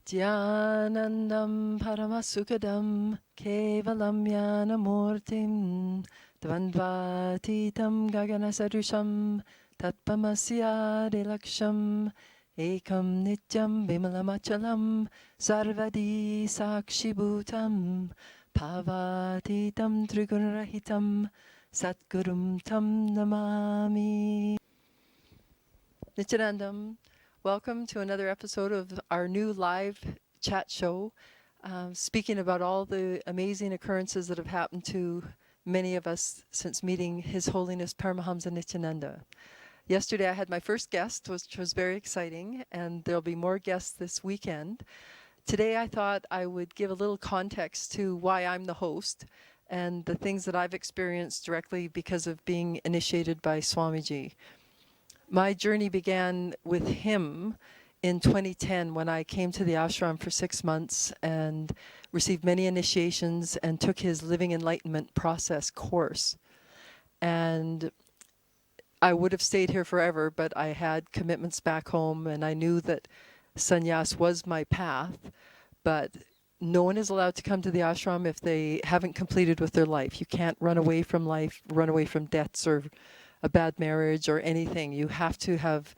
Nithyanandam Paramasukadam Kevalam Yanamurtim Dvandvatitam Gaganasarusham Tatpamasyadilaksham Ekam Nityam Vimalamachalam Sarvadi Sakshibhutam Pavatitam Trigunarahitam Satgurum Tam Namami. Nithyanandam, welcome to another episode of our new live chat show, speaking about all the amazing occurrences that have happened to many of us since meeting His Holiness Paramahamsa Nithyananda. Yesterday I had my first guest, which was very exciting, and there'll be more guests this weekend. Today I thought I would give a little context to why I'm the host and the things that I've experienced directly because of being initiated by Swamiji. My journey began with him in 2010 when I came to the ashram for 6 months and received many initiations and took his Living Enlightenment Process course. And I would have stayed here forever, but I had commitments back home and I knew that sannyas was my path, but no one is allowed to come to the ashram if they haven't completed with their life. You can't run away from life, run away from debts or a bad marriage or anything. You have to have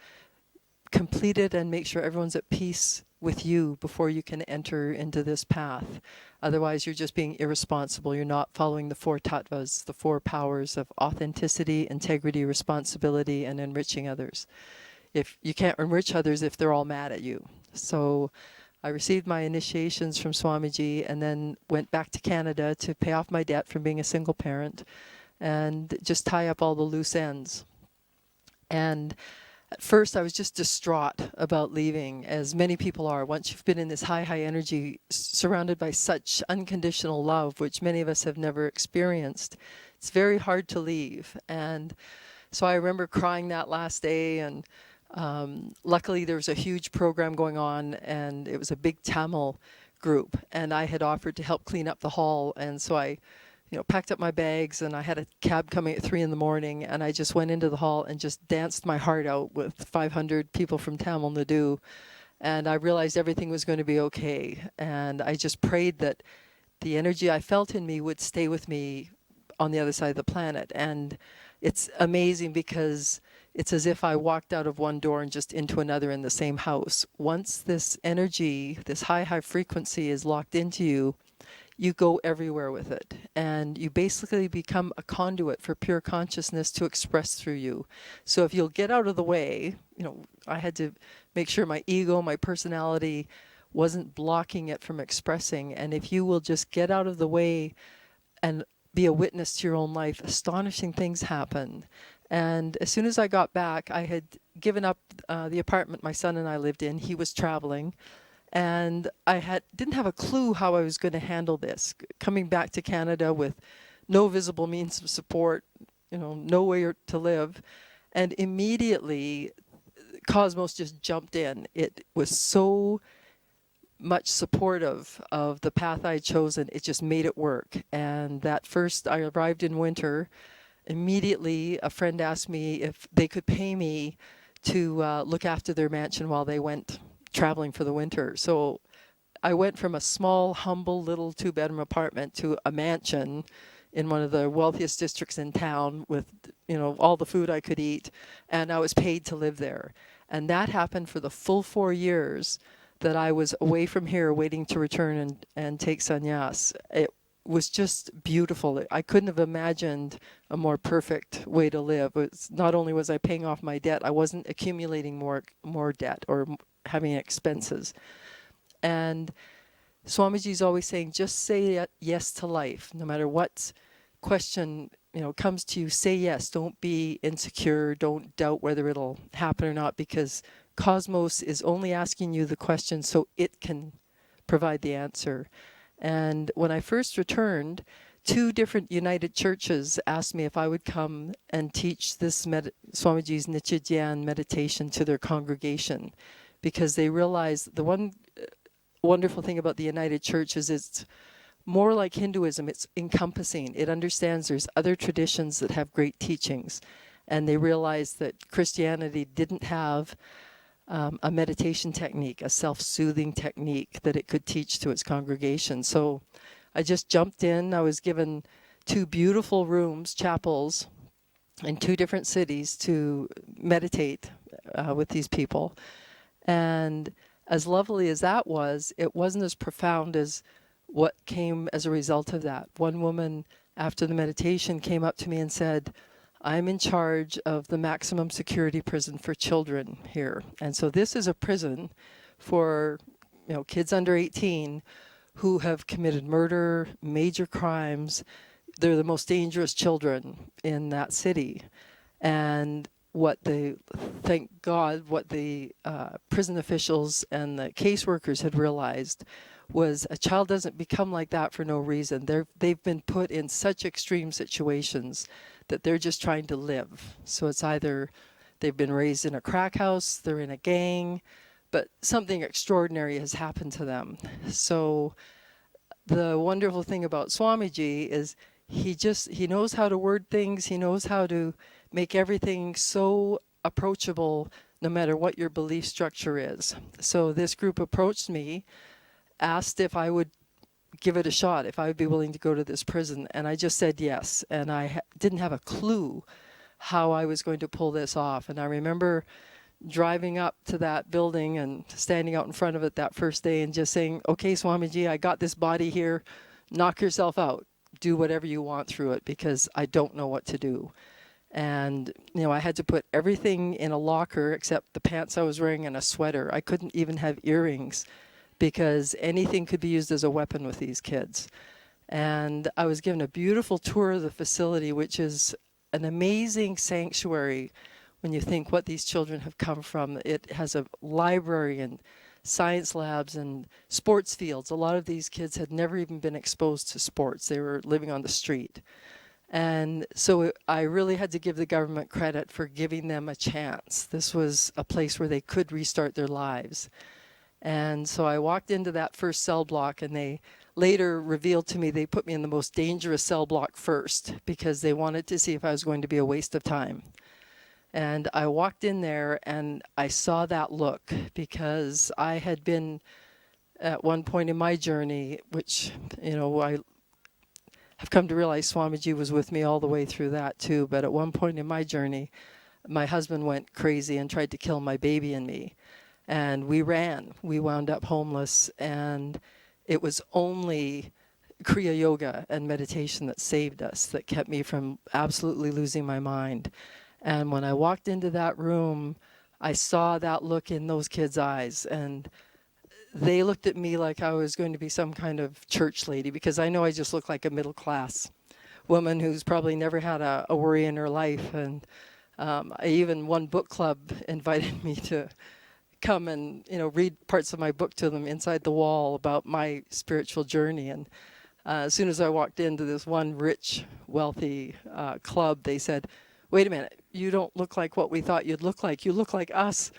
completed and make sure everyone's at peace with you before you can enter into this path. Otherwise, you're just being irresponsible. You're not following the 4 tattvas, the 4 powers of authenticity, integrity, responsibility, and enriching others. If you can't enrich others if they're all mad at you. So I received my initiations from Swamiji and then went back to Canada to pay off my debt from being a single parent and just tie up all the loose ends. And at first I was just distraught about leaving, as many people are. Once you've been in this high energy, surrounded by such unconditional love, which many of us have never experienced, it's very hard to leave. And so I remember crying that last day, and luckily there was a huge program going on, and it was a big Tamil group, and I had offered to help clean up the hall, and so I packed up my bags, and I had a cab coming at 3 a.m, and I just went into the hall and just danced my heart out with 500 people from Tamil Nadu, and I realized everything was going to be okay. And I just prayed that the energy I felt in me would stay with me on the other side of the planet. And it's amazing because it's as if I walked out of one door and just into another in the same house. Once this energy, this high frequency is locked into you, you go everywhere with it, and you basically become a conduit for pure consciousness to express through you. So if you'll get out of the way, I had to make sure my ego, my personality wasn't blocking it from expressing. And if you will just get out of the way and be a witness to your own life, astonishing things happen. And as soon as I got back, I had given up the apartment my son and I lived in. He was traveling. And I didn't have a clue how I was going to handle this. Coming back to Canada with no visible means of support, nowhere to live. And immediately, Cosmos just jumped in. It was so much supportive of the path I had chosen. It just made it work. And that first, I arrived in winter. Immediately, a friend asked me if they could pay me to look after their mansion while they went traveling for the winter. So I went from a small, humble little 2-bedroom apartment to a mansion in one of the wealthiest districts in town with, all the food I could eat, and I was paid to live there. And that happened for the full 4 years that I was away from here waiting to return and take sannyas. It was just beautiful. I couldn't have imagined a more perfect way to live. Not only was I paying off my debt, I wasn't accumulating more debt or having expenses. And Swamiji's always saying, just say yes to life. No matter what question comes to you, say yes. Don't be insecure. Don't doubt whether it'll happen or not, because Cosmos is only asking you the question so it can provide the answer. And when I first returned, 2 different United Churches asked me if I would come and teach this Swamiji's Nitya Dhyan meditation to their congregation, because they realized the one wonderful thing about the United Church is it's more like Hinduism. It's encompassing. It understands there's other traditions that have great teachings. And they realized that Christianity didn't have a meditation technique, a self-soothing technique that it could teach to its congregation. So I just jumped in. I was given 2 beautiful rooms, chapels, in 2 different cities to meditate with these people. And as lovely as that was, it wasn't as profound as what came as a result of that. One woman, after the meditation, came up to me and said, I'm in charge of the maximum security prison for children here. And so this is a prison for, kids under 18 who have committed murder, major crimes. They're the most dangerous children in that city. And thank God, what the prison officials and the caseworkers had realized was a child doesn't become like that for no reason. They've been put in such extreme situations that they're just trying to live. So it's either they've been raised in a crack house, they're in a gang, but something extraordinary has happened to them. So the wonderful thing about Swamiji is he knows how to word things, he knows how to make everything so approachable no matter what your belief structure is. So this group approached me, asked if I would give it a shot, if I would be willing to go to this prison. And I just said yes. And I didn't have a clue how I was going to pull this off. And I remember driving up to that building and standing out in front of it that first day and just saying, okay, Swamiji, I got this body here. Knock yourself out. Do whatever you want through it because I don't know what to do. And, I had to put everything in a locker except the pants I was wearing and a sweater. I couldn't even have earrings because anything could be used as a weapon with these kids. And I was given a beautiful tour of the facility, which is an amazing sanctuary when you think what these children have come from. It has a library and science labs and sports fields. A lot of these kids had never even been exposed to sports. They were living on the street. And so I really had to give the government credit for giving them a chance. This was a place where they could restart their lives. And so I walked into that first cell block, and they later revealed to me they put me in the most dangerous cell block first because they wanted to see if I was going to be a waste of time. And I walked in there and I saw that look because I had been at one point in my journey, which, I have come to realize Swamiji was with me all the way through that too. But at one point in my journey, my husband went crazy and tried to kill my baby and me. And we ran. We wound up homeless. And it was only Kriya Yoga and meditation that saved us, that kept me from absolutely losing my mind. And when I walked into that room, I saw that look in those kids' eyes. And they looked at me like I was going to be some kind of church lady, because I know I just look like a middle-class woman who's probably never had a worry in her life. And one book club invited me to come and read parts of my book to them inside the wall about my spiritual journey. And as soon as I walked into this one rich, wealthy club, they said, "Wait a minute, you don't look like what we thought you'd look like. You look like us."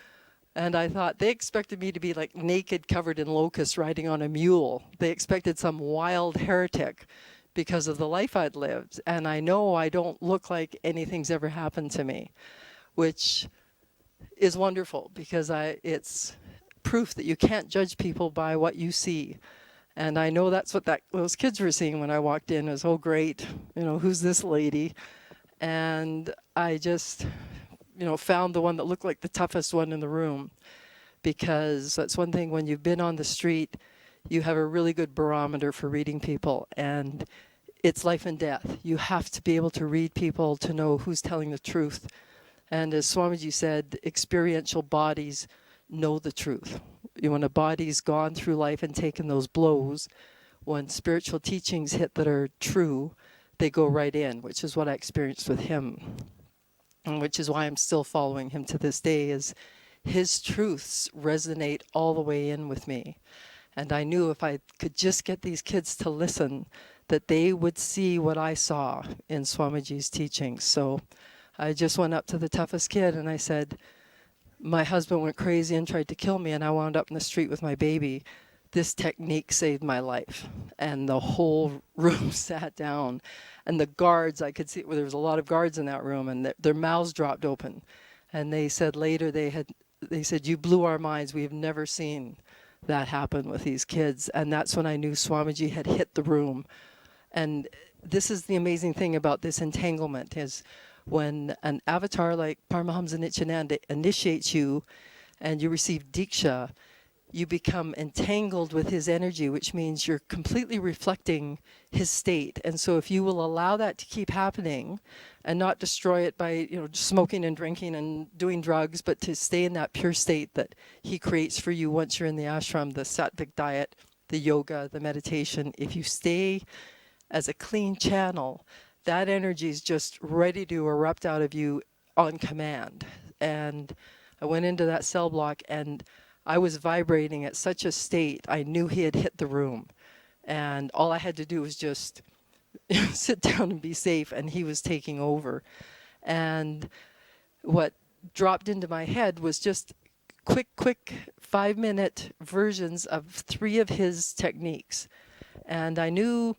And I thought they expected me to be like naked, covered in locusts, riding on a mule. They expected some wild heretic because of the life I'd lived. And I know I don't look like anything's ever happened to me, which is wonderful because it's proof that you can't judge people by what you see. And I know that's what those kids were seeing when I walked in. It was, oh great, who's this lady? And I just, found the one that looked like the toughest one in the room, because that's one thing, when you've been on the street, you have a really good barometer for reading people, and it's life and death. You have to be able to read people to know who's telling the truth. And as Swamiji said, experiential bodies know the truth. When a body's gone through life and taken those blows, when spiritual teachings hit that are true, they go right in, which is what I experienced with him. And which is why I'm still following him to this day, is his truths resonate all the way in with me. And I knew if I could just get these kids to listen, that they would see what I saw in Swamiji's teachings. So I just went up to the toughest kid and I said, my husband went crazy and tried to kill me, and I wound up in the street with my baby. This technique saved my life. And the whole room sat down. And the guards, I could see, there was a lot of guards in that room, and their mouths dropped open. And they said later they had they said, you blew our minds. We have never seen that happen with these kids. And that's when I knew Swamiji had hit the room. And this is the amazing thing about this entanglement is when an avatar like Paramahamsa Nithyananda initiates you and you receive Diksha, you become entangled with his energy, which means you're completely reflecting his state. And so if you will allow that to keep happening and not destroy it by, smoking and drinking and doing drugs, but to stay in that pure state that he creates for you once you're in the ashram, the sattvic diet, the yoga, the meditation, if you stay as a clean channel, that energy is just ready to erupt out of you on command. And I went into that cell block and I was vibrating at such a state, I knew he had hit the room. And all I had to do was just sit down and be safe, and he was taking over. And what dropped into my head was just quick 5-minute versions of 3 of his techniques. And I knew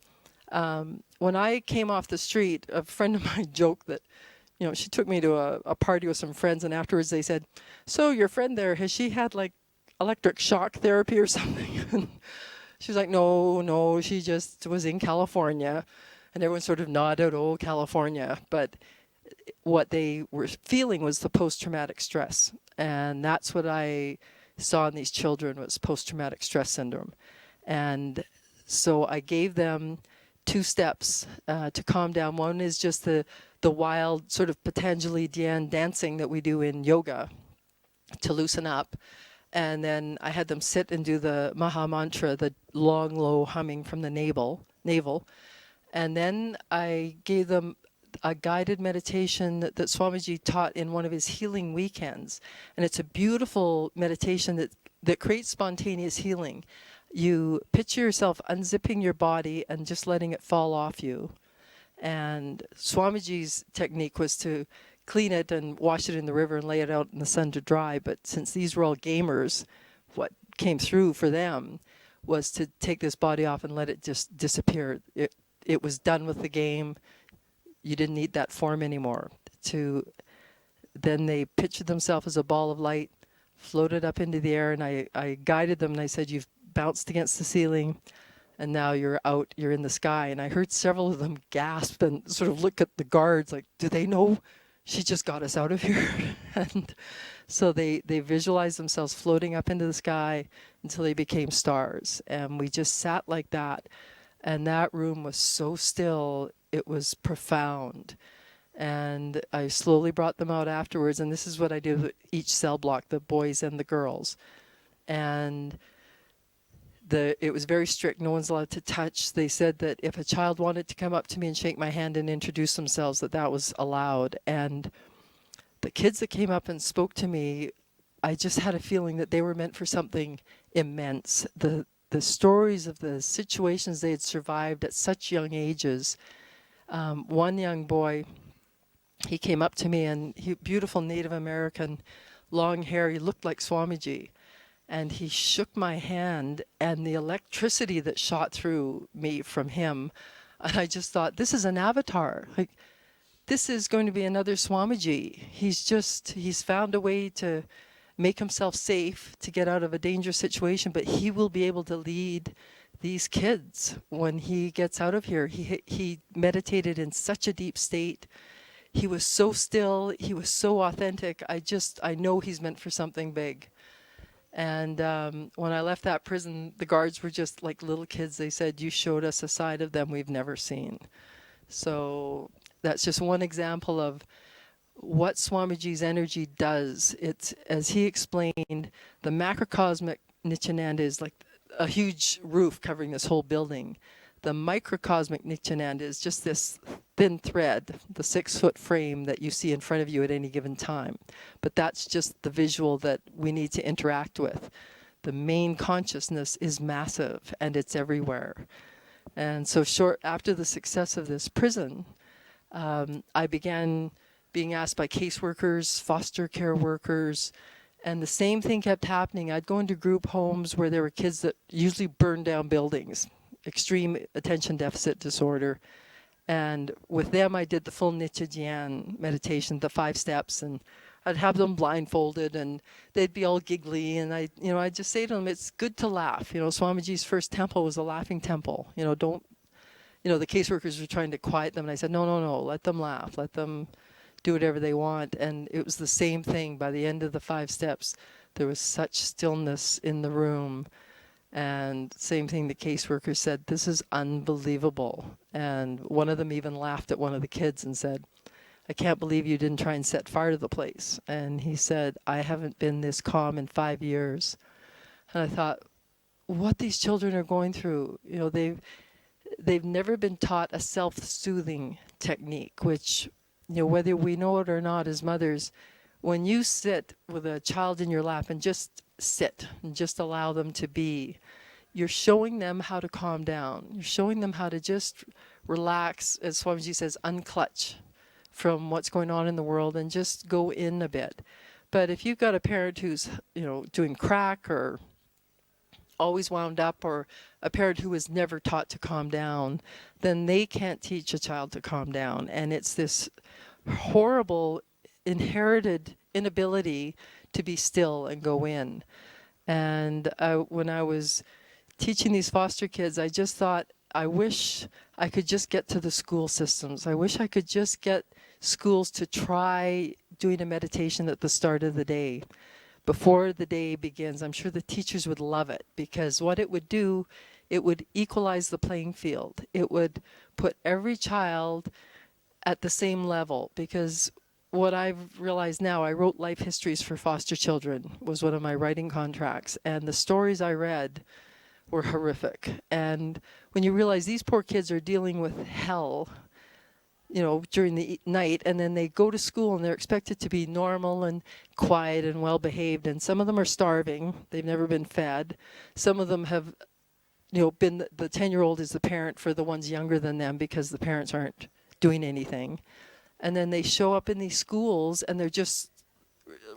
when I came off the street, a friend of mine joked that, she took me to a party with some friends, and afterwards they said, so your friend there, has she had like electric shock therapy or something? And she was like, no, she just was in California. And everyone sort of nodded, oh, California. But what they were feeling was the post-traumatic stress. And that's what I saw in these children was post-traumatic stress syndrome. And so I gave them 2 steps to calm down. One is just the wild sort of Patanjali Dhyan dancing that we do in yoga to loosen up. And then I had them sit and do the Maha Mantra, the long, low humming from the navel. And then I gave them a guided meditation that Swamiji taught in one of his healing weekends. And it's a beautiful meditation that creates spontaneous healing. You picture yourself unzipping your body and just letting it fall off you. And Swamiji's technique was to clean it and wash it in the river and lay it out in the sun to dry. But since these were all gamers, what came through for them was to take this body off and let it just disappear. It was done with the game. You didn't need that form anymore. Then they pictured themselves as a ball of light, floated up into the air, and I guided them and I said, you've bounced against the ceiling and now you're out, you're in the sky. And I heard several of them gasp and sort of look at the guards like, do they know she just got us out of here? And so they visualized themselves floating up into the sky until they became stars. And we just sat like that. And that room was so still, it was profound. And I slowly brought them out afterwards. And this is what I did with each cell block, the boys and the girls. And it was very strict. No one's allowed to touch. They said that if a child wanted to come up to me and shake my hand and introduce themselves, that was allowed. And the kids that came up and spoke to me, I just had a feeling that they were meant for something immense. The stories of the situations they had survived at such young ages. One young boy, he came up to me, and beautiful Native American, long hair, he looked like Swamiji. And he shook my hand, and the electricity that shot through me from him, and I just thought, this is an avatar. Like, this is going to be another Swamiji. He's found a way to make himself safe, to get out of a dangerous situation, but he will be able to lead these kids when he gets out of here. He meditated in such a deep state. He was so still. He was so authentic. I know he's meant for something big. And when I left that prison, the guards were just like little kids. They said, you showed us a side of them we've never seen. So that's just one example of what Swamiji's energy does. It's, as he explained, the macrocosmic Nithyananda is like a huge roof covering this whole building. The microcosmic Nithyananda is just this thin thread, the 6-foot frame that you see in front of you at any given time. But that's just the visual that we need to interact with. The main consciousness is massive, and it's everywhere. And so after the success of this prison, I began being asked by caseworkers, foster care workers, and the same thing kept happening. I'd go into group homes where there were kids that usually burned down buildings, extreme attention deficit disorder. And with them, I did the full Nithya Dhyan meditation, the 5 steps, and I'd have them blindfolded and they'd be all giggly, and I'd just say to them, it's good to laugh. Swamiji's first temple was a laughing temple. Don't, the caseworkers were trying to quiet them, and I said, no, no, no, let them laugh, let them do whatever they want. And it was the same thing. By the end of the 5 steps, there was such stillness in the room. And same thing, the caseworker said, this is unbelievable. And one of them even laughed at one of the kids and said, I can't believe you didn't try and set fire to the place. And he said, I haven't been this calm in 5 years. And I thought, what these children are going through, they've never been taught a self-soothing technique, which, whether we know it or not as mothers, when you sit with a child in your lap and just sit and just allow them to be, you're showing them how to calm down. You're showing them how to just relax, as Swamiji says, unclutch from what's going on in the world and just go in a bit. But if you've got a parent who's, doing crack or always wound up, or a parent who was never taught to calm down, then they can't teach a child to calm down. And it's this horrible inherited inability to be still and go in. And when I was teaching these foster kids, I just thought, I wish I could just get to the school systems. I wish I could just get schools to try doing a meditation at the start of the day. Before the day begins, I'm sure the teachers would love it, because what it would do, it would equalize the playing field. It would put every child at the same level, because what I've realized now, I wrote life histories for foster children, was one of my writing contracts, and the stories I read were horrific. And when you realize these poor kids are dealing with hell, during the night, and then they go to school and they're expected to be normal and quiet and well behaved, and some of them are starving, they've never been fed. Some of them have, been, the 10-year-old is the parent for the ones younger than them because the parents aren't doing anything. And then they show up in these schools and they're just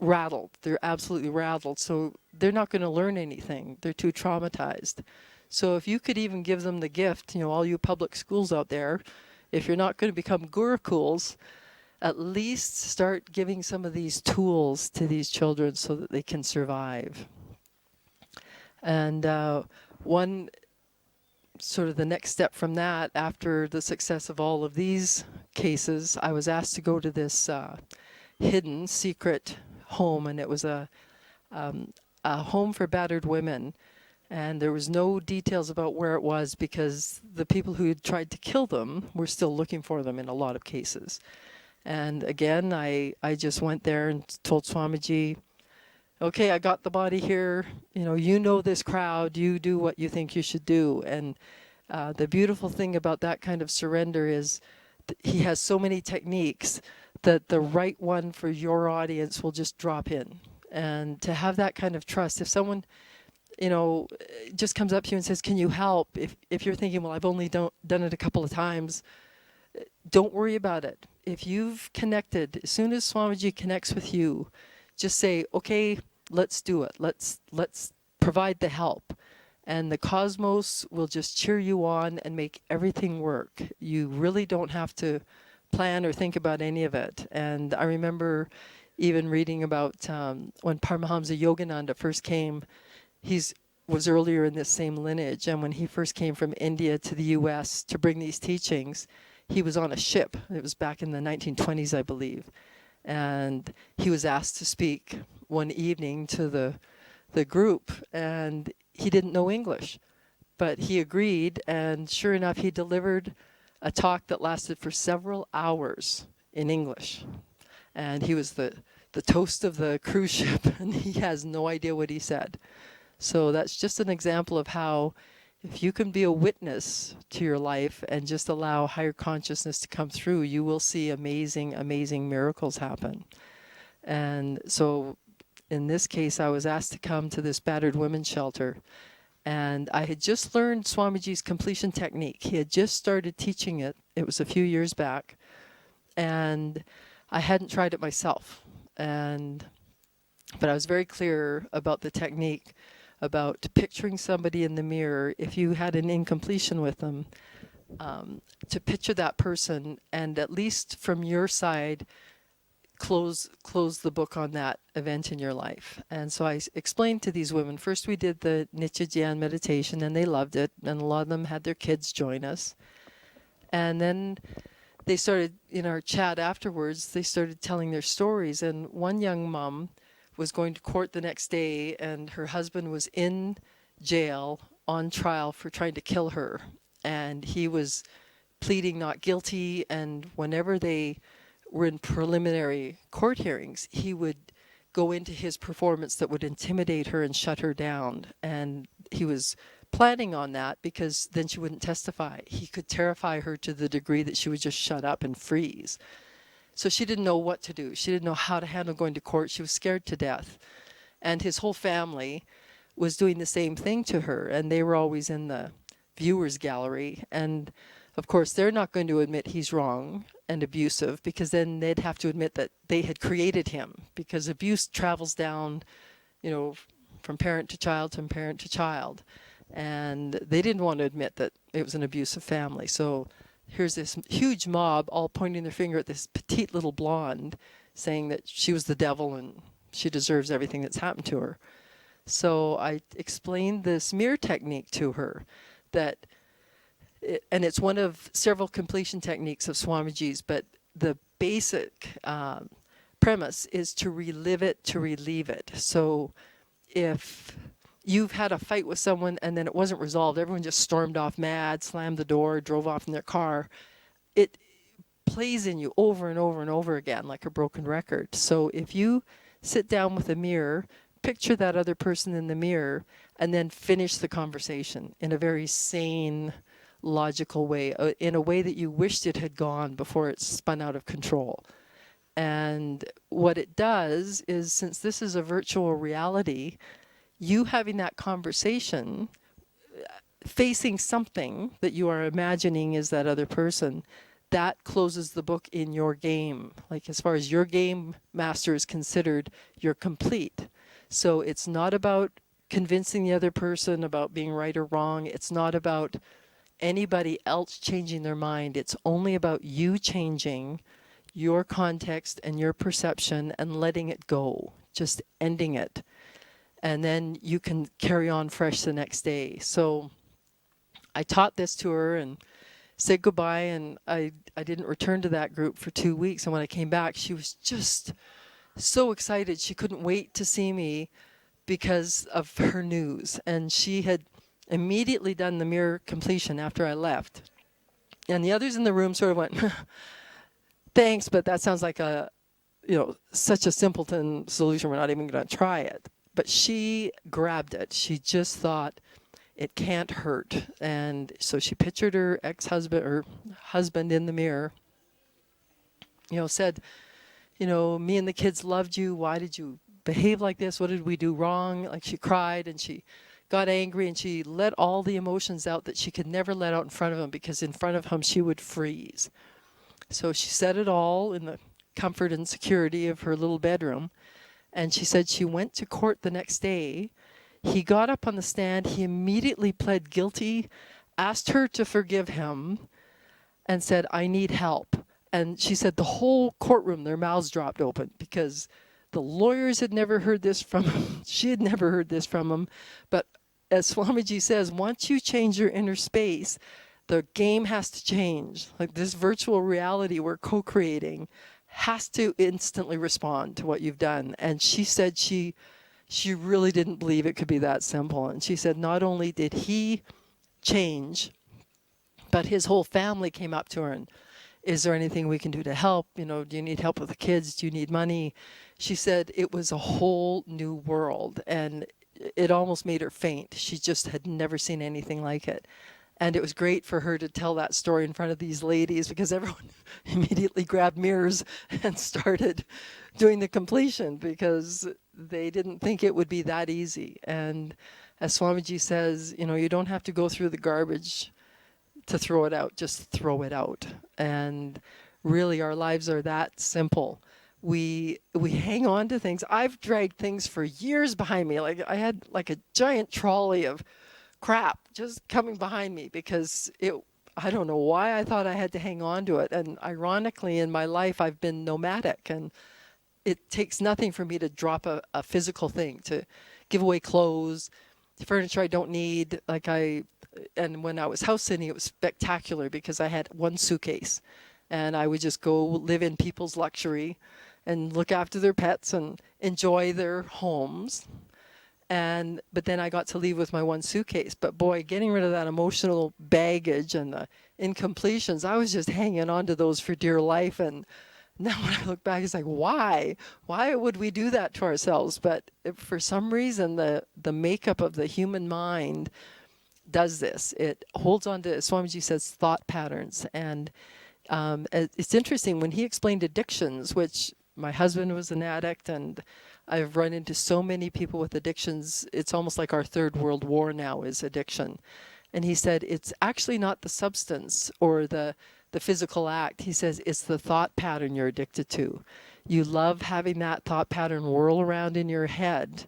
rattled. They're absolutely rattled. So they're not going to learn anything. They're too traumatized. So if you could even give them the gift, all you public schools out there, if you're not going to become gurukuls, at least start giving some of these tools to these children so that they can survive. And one sort of the next step from that, after the success of all of these cases, I was asked to go to this hidden, secret home, and it was a home for battered women. And there was no details about where it was, because the people who had tried to kill them were still looking for them in a lot of cases. And again, I just went there and told Swamiji, okay, I got the body here. You know this crowd. You do what you think you should do. And the beautiful thing about that kind of surrender is he has so many techniques that the right one for your audience will just drop in. And to have that kind of trust, if someone just comes up to you and says, can you help? If you're thinking, well, I've only done it a couple of times, don't worry about it. If you've connected, as soon as Swamiji connects with you, just say, okay, let's do it. Let's provide the help. And the cosmos will just cheer you on and make everything work. You really don't have to plan or think about any of it. And I remember even reading about when Paramahamsa Yogananda first came. Was earlier in this same lineage, and when he first came from India to the US to bring these teachings, he was on a ship. It was back in the 1920s, I believe. And he was asked to speak one evening to the group, and he didn't know English. But he agreed, and sure enough, he delivered a talk that lasted for several hours in English. And he was the toast of the cruise ship, and he has no idea what he said. So that's just an example of how, if you can be a witness to your life and just allow higher consciousness to come through, you will see amazing, amazing miracles happen. And so in this case, I was asked to come to this battered women's shelter. And I had just learned Swamiji's completion technique. He had just started teaching it. It was a few years back. And I hadn't tried it myself. But I was very clear about the technique, about picturing somebody in the mirror. If you had an incompletion with them, to picture that person, and at least from your side, close the book on that event in your life. And so I explained to these women, first we did the Nithya meditation and they loved it, and a lot of them had their kids join us. And then they started, in our chat afterwards, they started telling their stories. And one young mom was going to court the next day, and her husband was in jail on trial for trying to kill her. And he was pleading not guilty, and whenever they were in preliminary court hearings, he would go into his performance that would intimidate her and shut her down. And he was planning on that because then she wouldn't testify. He could terrify her to the degree that she would just shut up and freeze. So she didn't know what to do. She didn't know how to handle going to court. She was scared to death. And his whole family was doing the same thing to her, and they were always in the viewers gallery. And of course, they're not going to admit he's wrong and abusive, because then they'd have to admit that they had created him, because abuse travels down, from parent to child to parent to child. And they didn't want to admit that it was an abusive family. So here's this huge mob all pointing their finger at this petite little blonde, saying that she was the devil and she deserves everything that's happened to her. So I explained the smear technique to her, and it's one of several completion techniques of Swamiji's, but the basic premise is to relive it, to relieve it. So if you've had a fight with someone and then it wasn't resolved, everyone just stormed off mad, slammed the door, drove off in their car, it plays in you over and over and over again like a broken record. So if you sit down with a mirror, picture that other person in the mirror, and then finish the conversation in a very sane, logical way, in a way that you wished it had gone before it spun out of control. And what it does is, since this is a virtual reality, you having that conversation, facing something that you are imagining is that other person, that closes the book in your game. Like, as far as your game master is considered, you're complete. So it's not about convincing the other person about being right or wrong. It's not about anybody else changing their mind. It's only about you changing your context and your perception and letting it go, just ending it. And then you can carry on fresh the next day. So I taught this to her and said goodbye, and I didn't return to that group for 2 weeks. And when I came back, she was just so excited. She couldn't wait to see me because of her news. And she had immediately done the mirror completion after I left. And the others in the room sort of went, thanks, but that sounds like such a simpleton solution, we're not even going to try it. But she grabbed it. She just thought, it can't hurt. And so she pictured her ex-husband or husband in the mirror, said, me and the kids loved you. Why did you behave like this? What did we do wrong? Like, she cried and she got angry and she let all the emotions out that she could never let out in front of him, because in front of him she would freeze. So she said it all in the comfort and security of her little bedroom. And she said she went to court the next day. He got up on the stand. He immediately pled guilty, asked her to forgive him, and said, I need help. And she said the whole courtroom, their mouths dropped open, because the lawyers had never heard this from him. She had never heard this from him. But as Swamiji says, once you change your inner space, the game has to change. Like, this virtual reality we're co-creating has to instantly respond to what you've done. And she said she really didn't believe it could be that simple. And she said not only did he change, but his whole family came up to her and, is there anything we can do to help? Do you need help with the kids? Do you need money? She said it was a whole new world, and it almost made her faint. She just had never seen anything like it. And it was great for her to tell that story in front of these ladies, because everyone immediately grabbed mirrors and started doing the completion, because they didn't think it would be that easy. And as Swamiji says, you don't have to go through the garbage to throw it out, just throw it out. And really, our lives are that simple. We hang on to things. I've dragged things for years behind me. Like, I had like a giant trolley of crap just coming behind me, because I don't know why I thought I had to hang on to it. And ironically, in my life, I've been nomadic and it takes nothing for me to drop a physical thing, to give away clothes, furniture I don't need. And when I was house sitting, it was spectacular because I had one suitcase and I would just go live in people's luxury and look after their pets and enjoy their homes. But then I got to leave with my one suitcase. But boy, getting rid of that emotional baggage and the incompletions, I was just hanging on to those for dear life. And now when I look back, it's like, why? Why would we do that to ourselves? But for some reason, the makeup of the human mind does this. It holds on to, Swamiji says, thought patterns. And it's interesting, when he explained addictions, which my husband was an addict, and I've run into so many people with addictions. It's almost like our third world war now is addiction. And he said, it's actually not the substance or the physical act. He says, it's the thought pattern you're addicted to. You love having that thought pattern whirl around in your head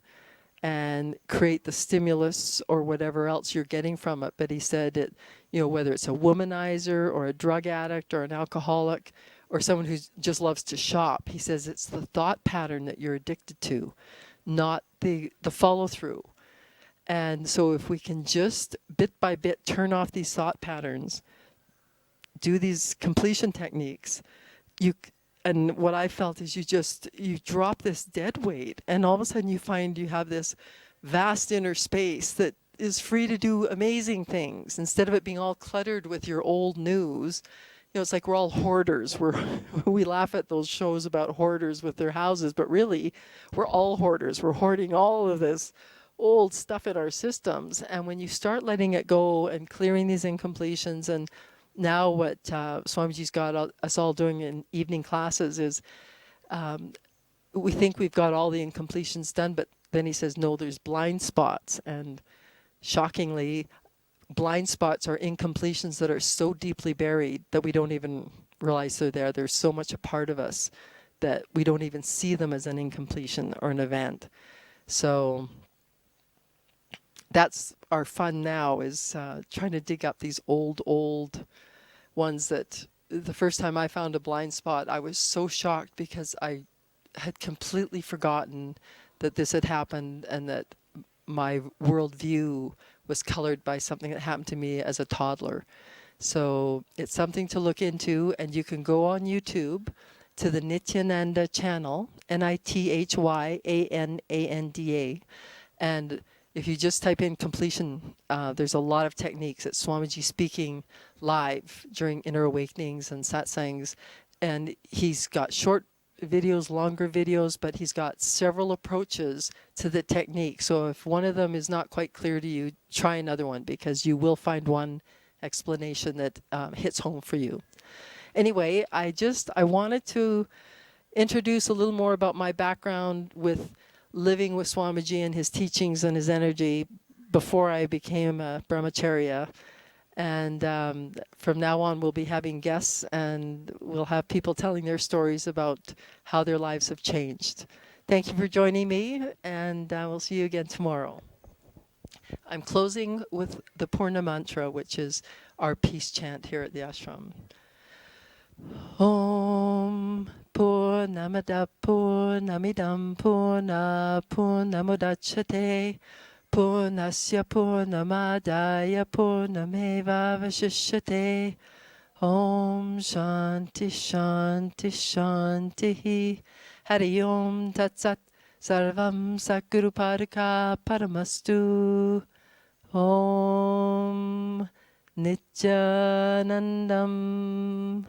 and create the stimulus or whatever else you're getting from it. But he said, whether it's a womanizer or a drug addict or an alcoholic, or someone who just loves to shop, he says it's the thought pattern that you're addicted to, not the follow-through. And so if we can just bit by bit turn off these thought patterns, do these completion techniques, and what I felt is you drop this dead weight, and all of a sudden you find you have this vast inner space that is free to do amazing things, instead of it being all cluttered with your old news. It's like we're all hoarders. We laugh at those shows about hoarders with their houses, but really, we're all hoarders. We're hoarding all of this old stuff in our systems. And when you start letting it go and clearing these incompletions, and now what Swamiji's got us all doing in evening classes is, we think we've got all the incompletions done, but then he says, no, there's blind spots. And shockingly, blind spots are incompletions that are so deeply buried that we don't even realize they're there. There's so much a part of us that we don't even see them as an incompletion or an event. So that's our fun now, is trying to dig up these old ones that the first time I found a blind spot, I was so shocked because I had completely forgotten that this had happened and that my worldview was colored by something that happened to me as a toddler. So it's something to look into, and you can go on YouTube to the Nithyananda channel, Nithyananda, and if you just type in completion, there's a lot of techniques that Swamiji speaking live during inner awakenings and satsangs, and he's got short videos, longer videos, but he's got several approaches to the technique. So if one of them is not quite clear to you, try another one, because you will find one explanation that hits home for you. Anyway, I wanted to introduce a little more about my background with living with Swamiji and his teachings and his energy before I became a brahmacharya. And from now on, we'll be having guests, and we'll have people telling their stories about how their lives have changed. Thank you for joining me, and we'll see you again tomorrow. I'm closing with the Purna mantra, which is our peace chant here at the ashram. Om Purnamada Purnamidam Purna Purnamudachyate Purnasya Purnamadaya Purnameva Vashishyate. Om Shanti Shanti Shanti. Hari Om Tat Sat. Sarvam Sakuru Padaka Paramastu. Om Nithyanandam.